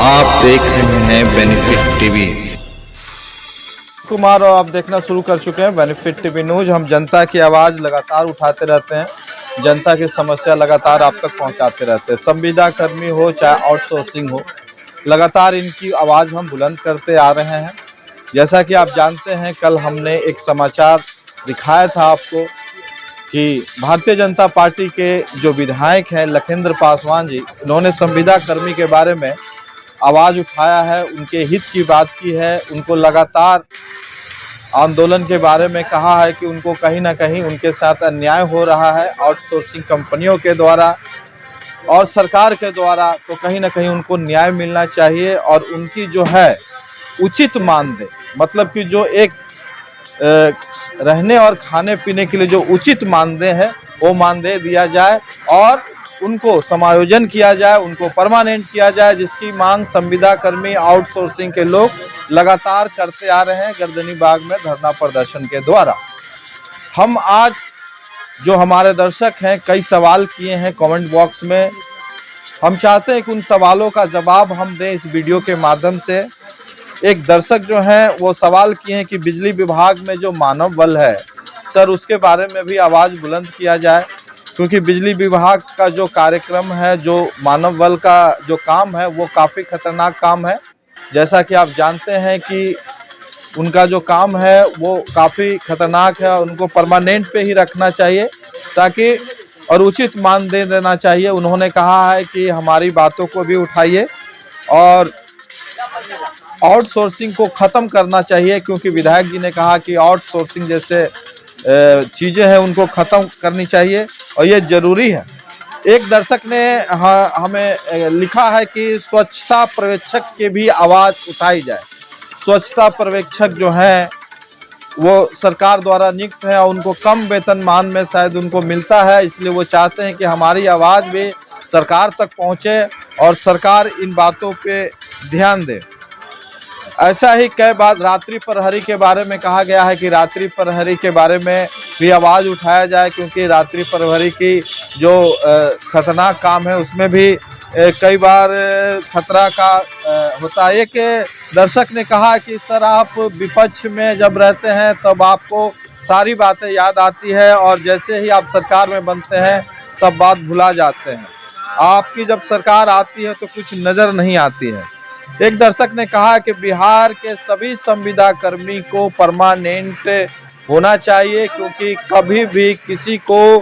आप देख रहे हैं बेनिफिट टीवी। कुमार और आप देखना शुरू कर चुके हैं बेनिफिट टीवी न्यूज। हम जनता की आवाज़ लगातार उठाते रहते हैं, जनता की समस्या लगातार आप तक पहुंचाते रहते हैं। संविदा कर्मी हो चाहे आउटसोर्सिंग हो, लगातार इनकी आवाज़ हम बुलंद करते आ रहे हैं। जैसा कि आप जानते हैं, कल हमने एक समाचार दिखाया था आपको कि भारतीय जनता पार्टी के जो विधायक हैं लखेंद्र पासवान जी, उन्होंने संविदा कर्मी के बारे में आवाज़ उठाया है, उनके हित की बात की है, उनको लगातार आंदोलन के बारे में कहा है कि उनको कहीं ना कहीं उनके साथ अन्याय हो रहा है आउटसोर्सिंग कंपनियों के द्वारा और सरकार के द्वारा। तो कहीं ना कहीं उनको न्याय मिलना चाहिए और उनकी जो है उचित मानदेय, मतलब कि जो एक रहने और खाने पीने के लिए जो उचित मानदेय है वो मानदेय दिया जाए और उनको समायोजन किया जाए, उनको परमानेंट किया जाए, जिसकी मांग संविदा कर्मी आउटसोर्सिंग के लोग लगातार करते आ रहे हैं गर्दनी बाग में धरना प्रदर्शन के द्वारा। हम आज जो हमारे दर्शक हैं कई सवाल किए हैं कमेंट बॉक्स में, हम चाहते हैं कि उन सवालों का जवाब हम दें इस वीडियो के माध्यम से। एक दर्शक जो हैं वो सवाल किए हैं कि बिजली विभाग में जो मानव बल है सर, उसके बारे में भी आवाज़ बुलंद किया जाए, क्योंकि बिजली विभाग का जो कार्यक्रम है, जो मानव बल का जो काम है वो काफ़ी खतरनाक काम है। जैसा कि आप जानते हैं कि उनका जो काम है वो काफ़ी खतरनाक है, उनको परमानेंट पे ही रखना चाहिए ताकि और उचित मानदेय देना चाहिए। उन्होंने कहा है कि हमारी बातों को भी उठाइए और आउटसोर्सिंग को ख़त्म करना चाहिए, क्योंकि विधायक जी ने कहा कि आउटसोर्सिंग जैसे चीज़ें हैं उनको ख़त्म करनी चाहिए और ये ज़रूरी है। एक दर्शक ने हमें लिखा है कि स्वच्छता पर्यवेक्षक की भी आवाज़ उठाई जाए। स्वच्छता पर्यवेक्षक जो हैं वो सरकार द्वारा नियुक्त है और उनको कम वेतनमान में शायद उनको मिलता है, इसलिए वो चाहते हैं कि हमारी आवाज़ भी सरकार तक पहुंचे और सरकार इन बातों पे ध्यान दे। ऐसा ही कई बार रात्रि प्रहरी के बारे में कहा गया है कि रात्रि प्रहरी के बारे में भी आवाज़ उठाया जाए, क्योंकि रात्रि प्रहरी की जो खतरनाक काम है उसमें भी कई बार खतरा का होता है। एक दर्शक ने कहा कि सर, आप विपक्ष में जब रहते हैं तब आपको सारी बातें याद आती है और जैसे ही आप सरकार में बनते हैं सब बात भुला जाते हैं। आपकी जब सरकार आती है तो कुछ नज़र नहीं आती है। एक दर्शक ने कहा कि बिहार के सभी संविदा कर्मी को परमानेंट होना चाहिए, क्योंकि कभी भी किसी को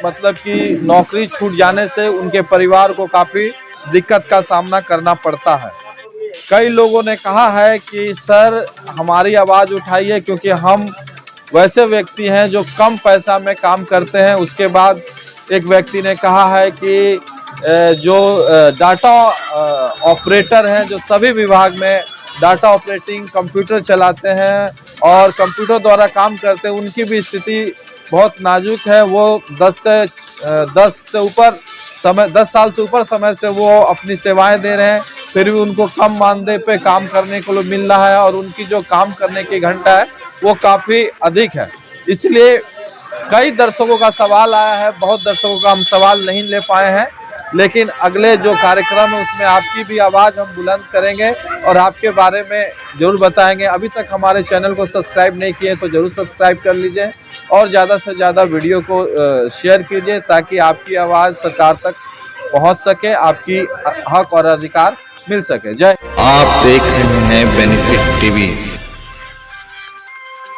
मतलब कि नौकरी छूट जाने से उनके परिवार को काफ़ी दिक्कत का सामना करना पड़ता है। कई लोगों ने कहा है कि सर, हमारी आवाज़ उठाइए, क्योंकि हम वैसे व्यक्ति हैं जो कम पैसा में काम करते हैं। उसके बाद एक व्यक्ति ने कहा है कि जो डाटा ऑपरेटर हैं, जो सभी विभाग में डाटा ऑपरेटिंग कंप्यूटर चलाते हैं और कंप्यूटर द्वारा काम करते हैं, उनकी भी स्थिति बहुत नाजुक है। वो 10 साल से ऊपर समय से वो अपनी सेवाएं दे रहे हैं, फिर भी उनको कम मानदेय पे काम करने को मिल रहा है और उनकी जो काम करने की घंटा है वो काफ़ी अधिक है। इसलिए कई दर्शकों का सवाल आया है, बहुत दर्शकों का हम सवाल नहीं ले पाए हैं, लेकिन अगले जो कार्यक्रम है उसमें आपकी भी आवाज़ हम बुलंद करेंगे और आपके बारे में ज़रूर बताएंगे। अभी तक हमारे चैनल को सब्सक्राइब नहीं किए तो ज़रूर सब्सक्राइब कर लीजिए और ज़्यादा से ज़्यादा वीडियो को शेयर कीजिए ताकि आपकी आवाज़ सरकार तक पहुंच सके, आपकी हक और अधिकार मिल सके। जय। आप देख रहे हैं बेनिफिट टीवी।